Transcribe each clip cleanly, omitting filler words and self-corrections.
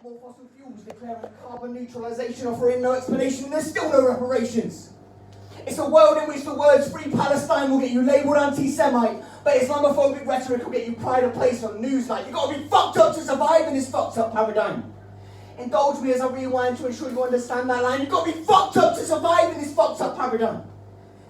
more fossil fuels, declaring carbon neutralisation, offering no explanation, and there's still no reparations. It's a world in which the words Free Palestine will get you labelled anti-Semite, but Islamophobic rhetoric will get you pride of place on Newsnight. You've got to be fucked up to survive in this fucked up paradigm. Indulge me as I rewind to ensure you understand that line. You've got to be fucked up to survive in this fucked up paradigm.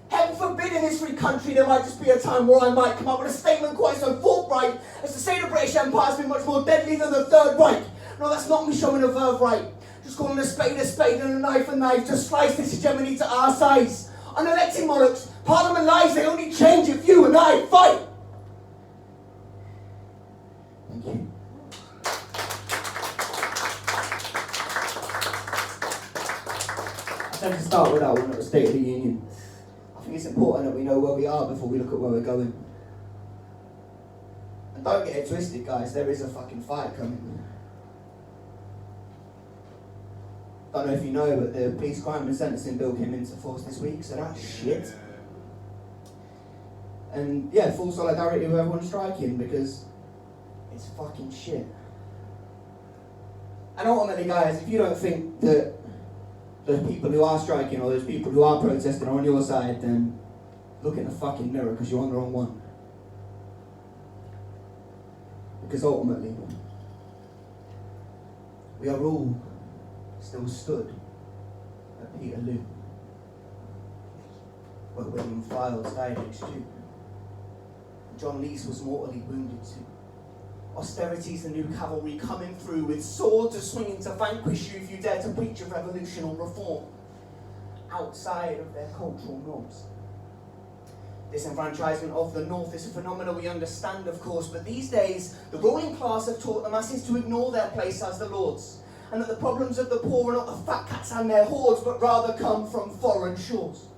Heaven forbid in this free country there might just be a time where I might come up with a statement quite so forthright as to say the British Empire has been much more deadly than the Third Reich. No, that's not me showing a verve right. Just calling a spade and a knife to slice this hegemony to our size. Unelected monarchs, parliament lies, they only change if you and I fight. Thank you. I tend to start with that one at the State of the Union. I think it's important that we know where we are before we look at where we're going. And don't get it twisted, guys, there is a fucking fight coming. Don't know if you know, but the Police Crime and Sentencing Bill came into force this week, so that's shit. And yeah, full solidarity with everyone striking, because it's fucking shit. And ultimately, guys, if you don't think that the people who are striking or those people who are protesting are on your side, then look in the fucking mirror, because you're on the wrong one. Because ultimately, we are all still stood at Peterloo, where William Files died aged 2. John Lees was mortally wounded too. Austerity's the new cavalry coming through with swords swinging to vanquish you if you dare to preach of revolution or reform outside of their cultural norms. Disenfranchisement of the North is a phenomenon we understand, of course, but these days the ruling class have taught the masses to ignore their place as the lords, and that the problems of the poor are not the fat cats and their hordes, but rather come from foreign shores.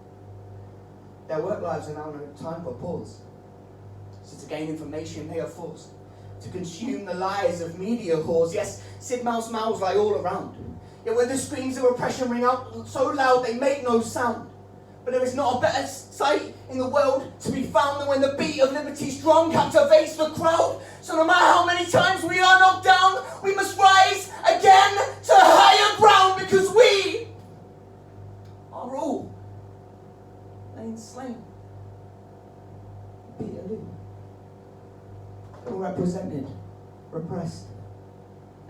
Their work lives are now no time for pause. So to gain information they are forced to consume the lies of media whores. Yes, Sidmouth's mouths lie all around. Yet when the screams of oppression ring out so loud they make no sound. But there is not a better sight in the world to be found than when the beat of liberty's drum captivates the crowd. So no matter how many times we are knocked down, we must rise again to higher ground, because we are all laying slain. Peterloo. All represented, repressed.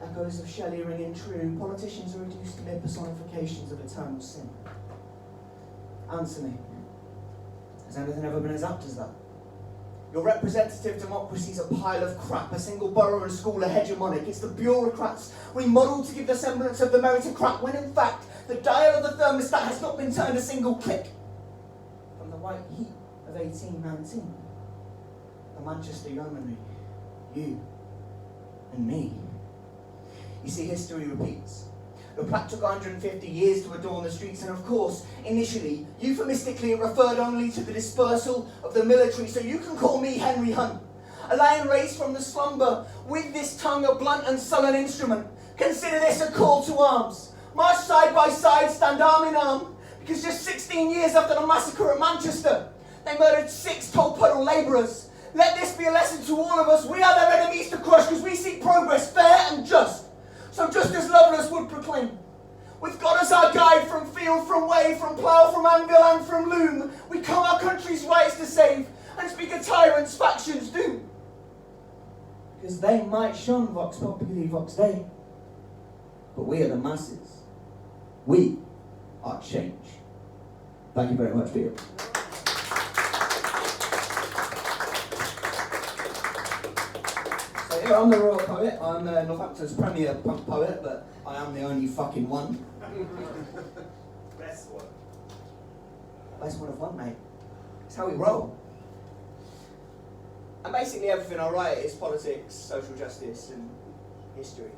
Echoes of Shelley ringing true. Politicians are reduced to mere personifications of eternal sin. Answer me. Has anything ever been as apt as that? Your representative democracy's a pile of crap. A single borough and school are hegemonic. It's the bureaucrats remodeled to give the semblance of the meritocrat, when in fact the dial of the thermostat has not been turned a single click. From the white heat of 1819, the Manchester Yeomanry, you and me. You see, history repeats. The plaque took 150 years to adorn the streets, and of course, initially, euphemistically, it referred only to the dispersal of the military, so you can call me Henry Hunt. A lion raised from the slumber, with this tongue a blunt and sullen instrument. Consider this a call to arms. March side by side, stand arm in arm, because just 16 years after the massacre at Manchester, they murdered 6 Tolpuddle labourers. Let this be a lesson to all of us. We are their enemies to crush, because we seek progress, fair and just. So just as Lovelace would proclaim, with God as our guide, from field, from wave, from plough, from anvil and from loom, we come our country's rights to save, and speak a tyrant's factions doom. Because they might shun vox populi, vox dei, but we are the masses. We are change. Thank you very much, Peter. Yeah, I'm the royal poet. I'm Northampton's premier punk poet, but I am the only fucking one. Best one. Best one of one, mate. It's how we roll. And basically everything I write is politics, social justice, and history.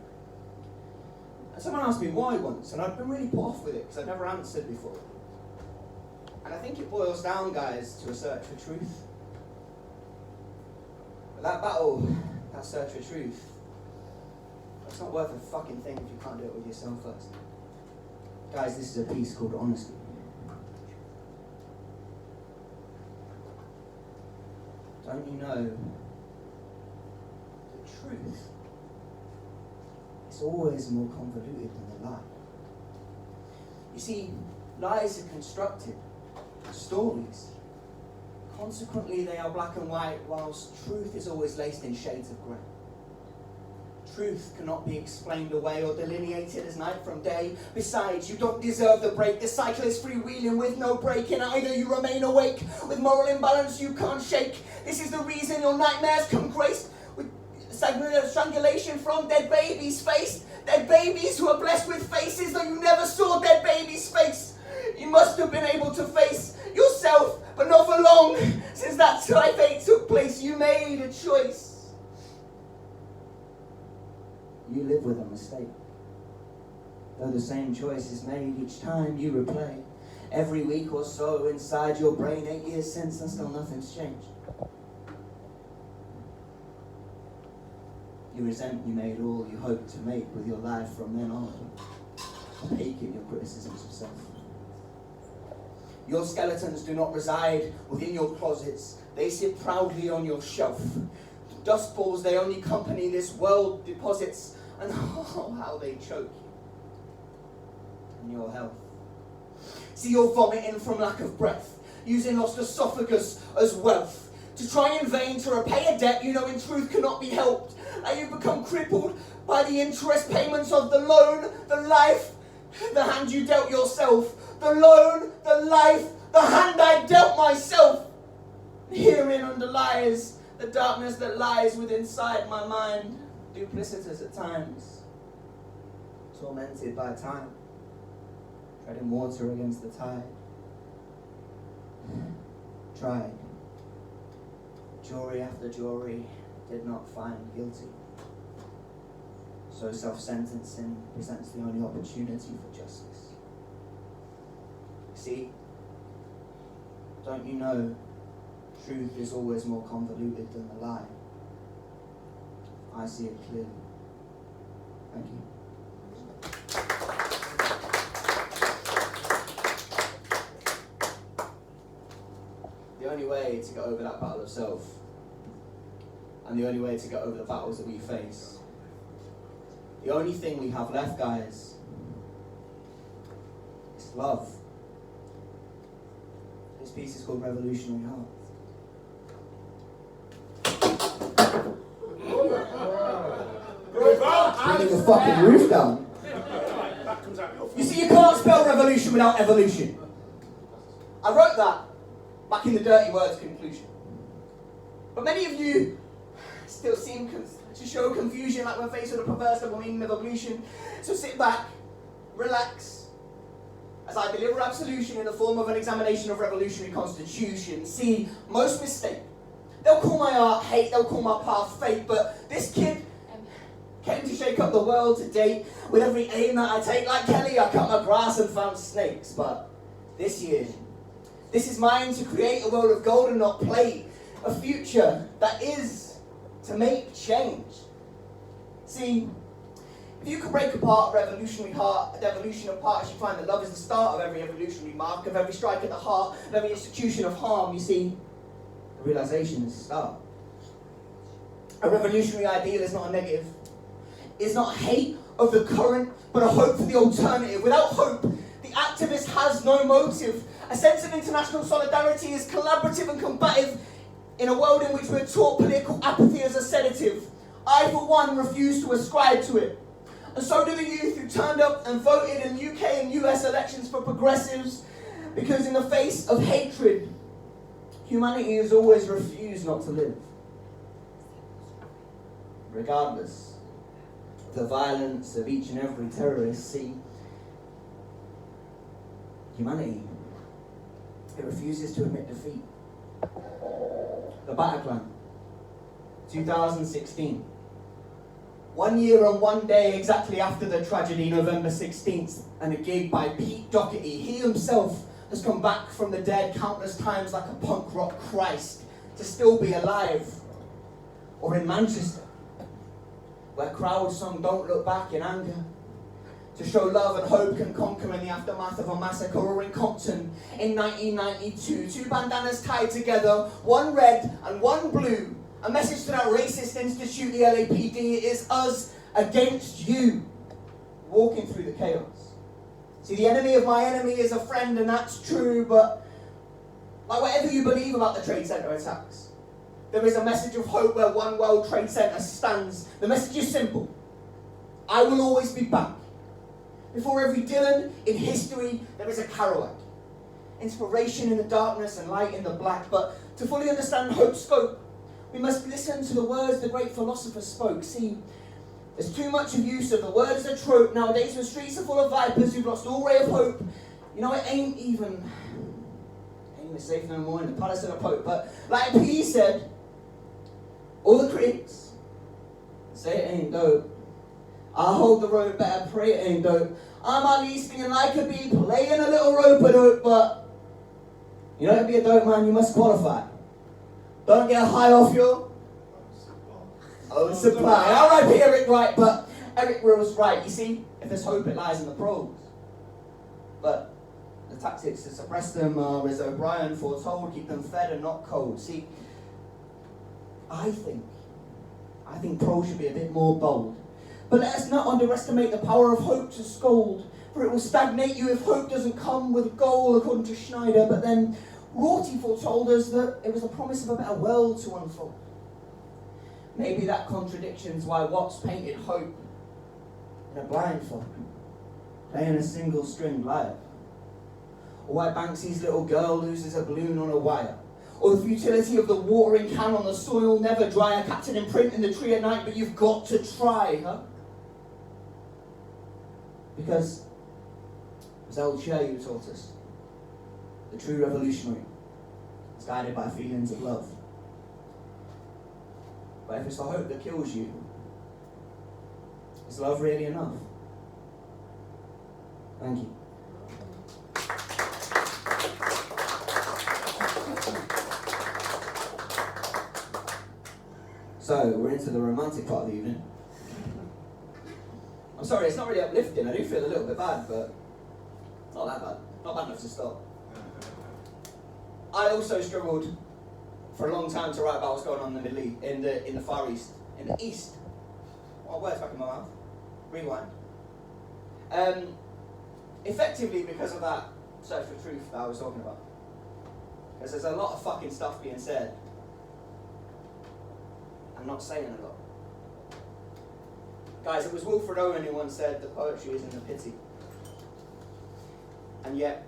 And someone asked me why once, and I've been really put off with it, because I've never answered before. And I think it boils down, guys, to a search for truth. But that battle, that search for truth, it's not worth a fucking thing if you can't do it with yourself first. Guys, this is a piece called Honesty. Don't you know the truth is It's always more convoluted than the lie. You see, lies are constructed, stories. Consequently, they are black and white, whilst truth is always laced in shades of grey. Truth cannot be explained away or delineated as night from day. Besides, you don't deserve the break. The cycle is freewheeling with no break. And either you remain awake with moral imbalance you can't shake. This is the reason your nightmares come graced with strangulation from dead babies' face. Dead babies who are blessed with faces, though you never saw dead babies' face. You must have been able to face yourself, but not for long. Since that fate took place, you made a choice. You live with a mistake. Though the same choice is made each time you replay. Every week or so inside your brain, 8 years since, and still nothing's changed. You resent you made all you hoped to make with your life from then on. Opaque in your criticisms of self. Your skeletons do not reside within your closets. They sit proudly on your shelf. Dust balls, they only company this world deposits, and oh, how they choke you and your health. See, you're vomiting from lack of breath, using lost esophagus as wealth, to try in vain to repay a debt you know in truth cannot be helped. And you've become crippled by the interest payments of the loan, the life, the hand you dealt yourself. The loan, the life, the hand I dealt myself. Herein underlies the darkness that lies within inside my mind, duplicitous at times, tormented by time, treading water against the tide. Tried. Jury after jury did not find guilty. So self-sentencing presents the only opportunity for justice. See, don't you know, truth is always more convoluted than the lie. I see it clearly. Thank you. The only way to get over that battle of self, and the only way to get over the battles that we face, the only thing we have left, guys, is love. This piece is called Revolutionary Heart. Bringing the fucking roof down. You see, you can't spell revolution without evolution. I wrote that back in the dirty words conclusion. But many of you still seem to show confusion, like we're faced with a perverse double meaning of evolution. So sit back, relax, as I deliver absolution in the form of an examination of revolutionary constitution. See, most mistake. They'll call my art hate, they'll call my path fake, but this kid came to shake up the world to date. With every aim that I take, like Kelly, I cut my grass and found snakes. But this year, this is mine to create a world of gold and not play. A future that is to make change. See, if you could break apart a revolutionary heart, a devolution of parts, you find that love is the start of every evolutionary mark, of every strike at the heart, of every institution of harm. You see, the realization is the start. A revolutionary ideal is not a negative. It's not hate of the current, but a hope for the alternative. Without hope, the activist has no motive. A sense of international solidarity is collaborative and combative in a world in which we're taught political apathy as a sedative. I, for one, refuse to ascribe to it. And so do the youth who turned up and voted in UK and US elections for progressives, because in the face of hatred, humanity has always refused not to live. Regardless of the violence of each and every terrorist, see, humanity, it refuses to admit defeat. The Bataclan, 2016. 1 year and 1 day exactly after the tragedy, November 16th, and a gig by Pete Doherty. He himself has come back from the dead countless times like a punk rock Christ to still be alive. Or in Manchester, where crowds sung Don't Look Back in anger, to show love and hope can conquer in the aftermath of a massacre. Or in Compton in 1992, two bandanas tied together, one red and one blue. A message to that racist institute, the LAPD. It is us against you, walking through the chaos. See, the enemy of my enemy is a friend, and that's true, but like whatever you believe about the Trade Center attacks, there is a message of hope where One World Trade Center stands. The message is simple. I will always be back. Before every Dylan in history, there is a Kerouac. Inspiration in the darkness and light in the black. But to fully understand hope's scope, we must listen to the words the great philosopher spoke. See, there's too much use of the word as a trope nowadays when streets are full of vipers who've lost all ray of hope. You know, it ain't even safe no more in the palace of the Pope. But like PoeTeA said, all the critics say it ain't dope. I hold the road, better pray it ain't dope. I'm at least feeling like a bee playing a little rope-a-dope, but you know, to be a dope man, you must qualify. Don't get high off your own supply. R.I.P. Eric Wright, but Eric was right. You see, if there's hope, it lies in the prose. But the tactics to suppress them are, as O'Brien foretold, keep them fed and not cold. See, I think prose should be a bit more bold. But let us not underestimate the power of hope to scold, for it will stagnate you if hope doesn't come with a goal, according to Schneider. But then Rorty foretold us that it was the promise of a better world to unfold. Maybe that contradiction's why Watts painted hope in a blindfold, playing a single string lyre. Or why Banksy's little girl loses a balloon on a wire. Or the futility of the watering can on the soil never dry. A captain in print in the tree at night, but you've got to try, huh? Because, as old Cherry taught us, the true revolutionary is guided by feelings of love. But if it's the hope that kills you, is love really enough? Thank you. So, we're into the romantic part of the evening. I'm sorry, it's not really uplifting. I do feel a little bit bad, but not that bad. Not bad enough to stop. I also struggled for a long time to write about what's going on in the Middle East, in the Far East, in the East. What words back in my mouth? Rewind. Effectively because of that search for truth that I was talking about. Because there's a lot of fucking stuff being said. I'm not saying a lot. Guys, it was Wilfred Owen who once said that poetry is in the pity. And yet,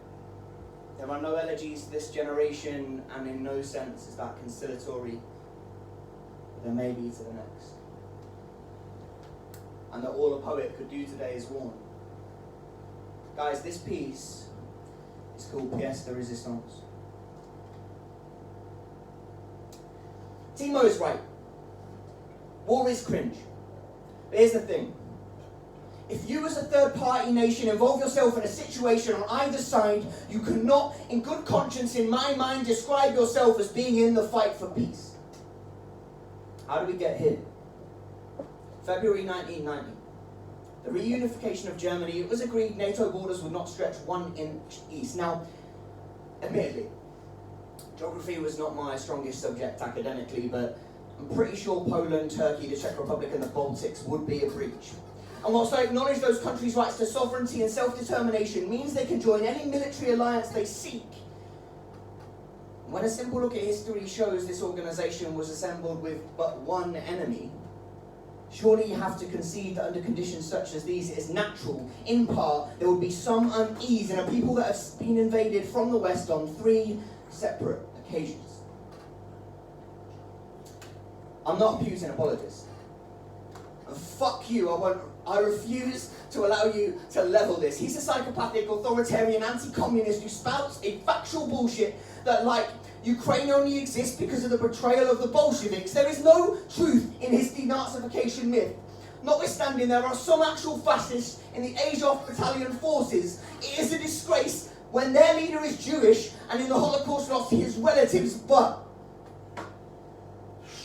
there are no elegies to this generation, and in no sense is that conciliatory, but there may be to the next. And that all a poet could do today is warn. Guys, this piece is called Pièce de Résistance. Timo is right. War is cringe. But here's the thing. If you as a third-party nation involve yourself in a situation on either side, you cannot, in good conscience, in my mind, describe yourself as being in the fight for peace. How do we get here? February 1990. The reunification of Germany, it was agreed NATO borders would not stretch 1 inch east. Now, admittedly, geography was not my strongest subject academically, but I'm pretty sure Poland, Turkey, the Czech Republic and the Baltics would be a breach. And whilst I acknowledge those countries' rights to sovereignty and self-determination means they can join any military alliance they seek, when a simple look at history shows this organisation was assembled with but one enemy, surely you have to concede that under conditions such as these it is natural, in part, there would be some unease in a people that have been invaded from the West on 3 separate occasions. I'm not a Putin apologist. And fuck you, I refuse to allow you to level this. He's a psychopathic, authoritarian, anti-communist who spouts a factual bullshit that, like, Ukraine only exists because of the betrayal of the Bolsheviks. There is no truth in his denazification myth. Notwithstanding, there are some actual fascists in the Azov battalion forces. It is a disgrace when their leader is Jewish and in the Holocaust lost his relatives, but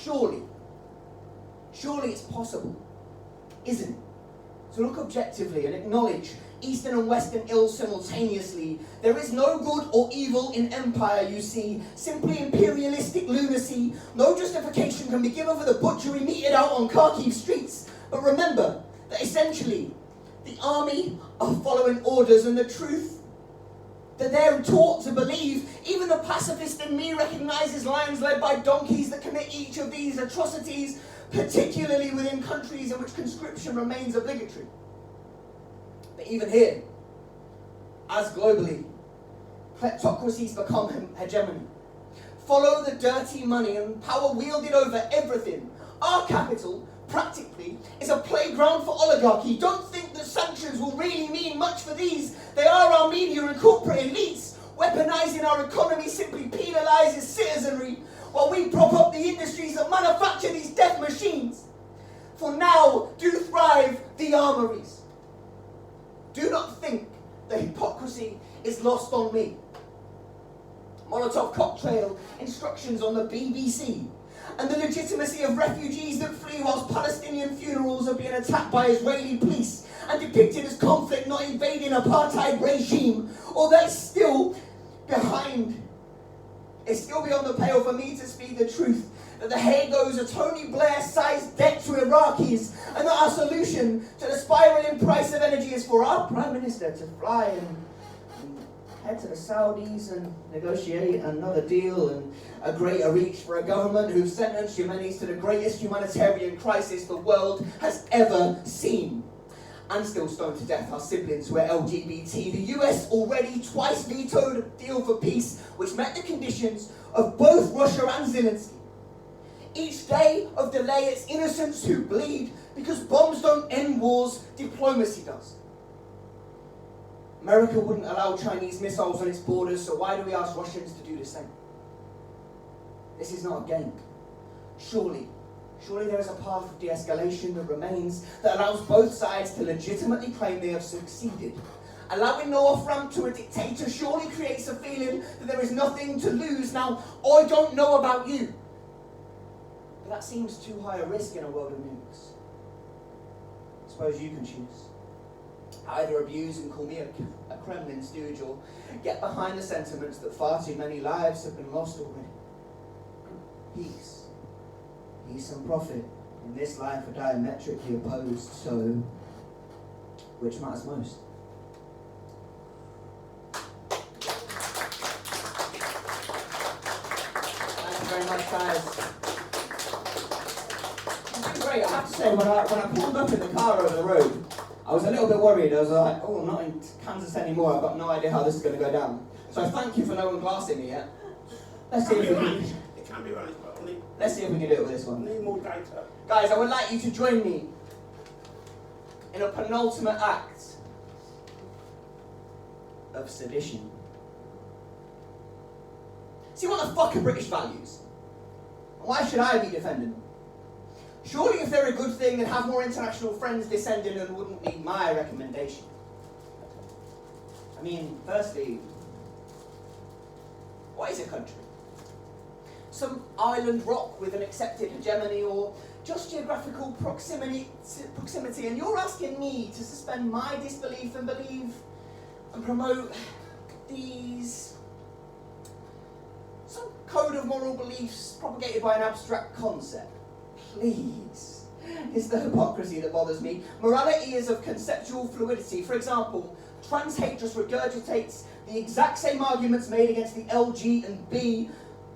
surely it's possible, isn't it? To look objectively and acknowledge Eastern and Western ills simultaneously. There is no good or evil in empire, you see. Simply imperialistic lunacy. No justification can be given for the butchery meted out on Kharkiv streets. But remember, that essentially the army are following orders, and the truth that they're taught to believe, even the pacifist in me recognises lions led by donkeys that commit each of these atrocities, particularly within countries in which conscription remains obligatory. But even here, as globally, kleptocracies become hegemony. Follow the dirty money and power wielded over everything. Our capital, practically, is a playground for oligarchy. Don't think that sanctions will really mean much for these. They are our media and corporate elites. Weaponizing our economy simply penalizes citizenry, while we prop up the industries that manufacture these death machines. For now do thrive the armories. Do not think the hypocrisy is lost on me. Molotov cocktail instructions on the BBC, and the legitimacy of refugees that flee whilst Palestinian funerals are being attacked by Israeli police and depicted as conflict not invading apartheid regime, or that's still behind. It's still beyond the pale for me to speak the truth that the Hague owes a Tony Blair-sized debt to Iraqis, and that our solution to the spiraling price of energy is for our Prime Minister to fly and head to the Saudis and negotiate another deal and a greater reach for a government who've sentenced Yemenis to the greatest humanitarian crisis the world has ever seen. And still stoned to death our siblings who are LGBT. The US already twice vetoed a deal for peace which met the conditions of both Russia and Zelensky. Each day of delay, it's innocents who bleed, because bombs don't end wars, diplomacy does. America wouldn't allow Chinese missiles on its borders, so why do we ask Russians to do the same? This is not a game. Surely there is a path of de-escalation that remains, that allows both sides to legitimately claim they have succeeded. Allowing no off-ramp to a dictator surely creates a feeling that there is nothing to lose. Now, I don't know about you, but that seems too high a risk in a world of nukes. I suppose you can choose. Either abuse and call me a Kremlin stooge, or get behind the sentiments that far too many lives have been lost already. Peace and profit in this life are diametrically opposed, so which matters most? Thank you very much, guys. It's been great. I have to say, when I pulled up in the car over the road, I was a little bit worried. I was like, oh, I'm not in Kansas anymore. I've got no idea how this is going to go down. So thank you for no one glassing me yet. Let's see if we can. It can be right, but only. Let's see if we can do it with this one. Need more data. Guys, I would like you to join me in a penultimate act of sedition. See, what the fuck are British values? And why should I be defending them? Surely if they're a good thing, they'd have more international friends descending and wouldn't need my recommendation. I mean, firstly, what is a country? Some island rock with an accepted hegemony, or just geographical proximity, and you're asking me to suspend my disbelief and believe and promote these, some code of moral beliefs propagated by an abstract concept. Please. It's the hypocrisy that bothers me. Morality is of conceptual fluidity. For example, trans hate just regurgitates the exact same arguments made against the L, G and B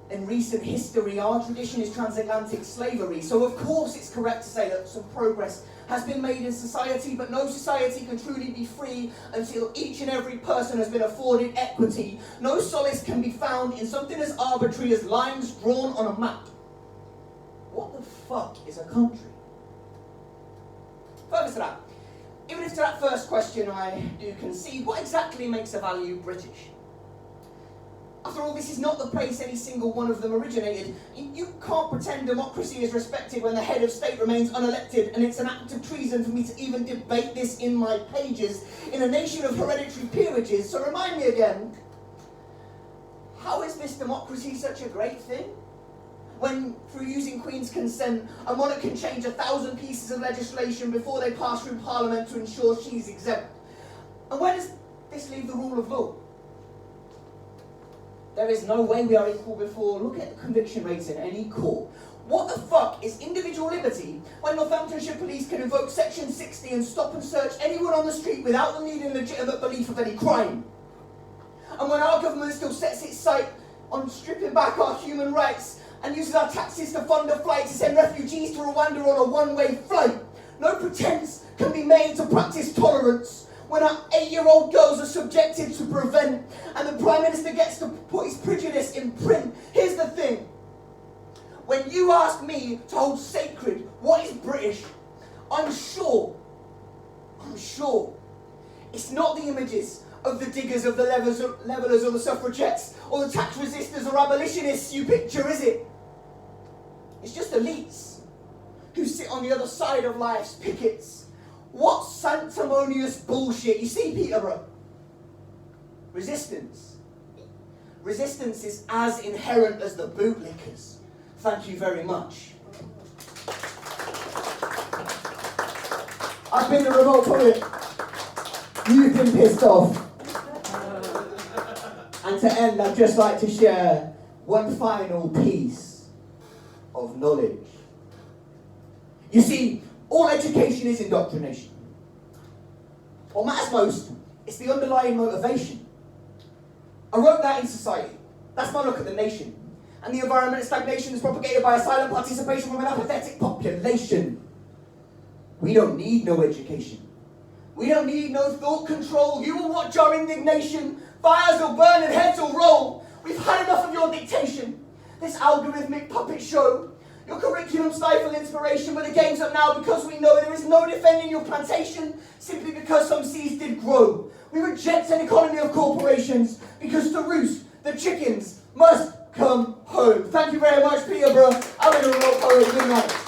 in recent history. Our tradition is transatlantic slavery, so of course it's correct to say that some progress has been made in society, but no society can truly be free until each and every person has been afforded equity. No solace can be found in something as arbitrary as lines drawn on a map. What the fuck is a country? Further to that, even if to that first question I do concede, what exactly makes a value British? After all, this is not the place any single one of them originated. You can't pretend democracy is respected when the head of state remains unelected, and it's an act of treason for me to even debate this in my pages in a nation of hereditary peerages. So remind me again, how is this democracy such a great thing? When, through using Queen's consent, a monarch can change 1,000 pieces of legislation before they pass through Parliament to ensure she's exempt. And where does this leave the rule of law? There is no way we are equal before. Look at the conviction rates in any court. What the fuck is individual liberty when Northamptonshire Police can invoke Section 60 and stop and search anyone on the street without them needing legitimate belief of any crime? And when our government still sets its sight on stripping back our human rights and uses our taxes to fund a flight to send refugees to Rwanda on a one-way flight, no pretense can be made to practice tolerance when our 8-year-old girls are subjected to prevent and the Prime Minister gets to put his prejudice in print. Here's the thing. When you ask me to hold sacred what is British, I'm sure it's not the images of the diggers, of the levellers or the suffragettes or the tax resistors or abolitionists you picture, is it? It's just elites who sit on the other side of life's pickets. What sanctimonious bullshit. You see, Peterborough? Resistance. Resistance is as inherent as the bootlickers. Thank you very much. I've been the Revolt poet. You've been pissed off. And to end, I'd just like to share one final piece of knowledge. You see, all education is indoctrination. What matters most is the underlying motivation. I wrote that in Society. That's my look at the nation. And the environment of stagnation is propagated by a silent participation from an apathetic population. We don't need no education. We don't need no thought control. You will watch our indignation. Fires will burn and heads will roll. We've had enough of your dictation. This algorithmic puppet show. Your curriculum stifle inspiration, but the game's up now because we know there is no defending your plantation simply because some seeds did grow. We reject an economy of corporations because to roost, the chickens must come home. Thank you very much, Peterborough. I've been a Revolt poet. Good night.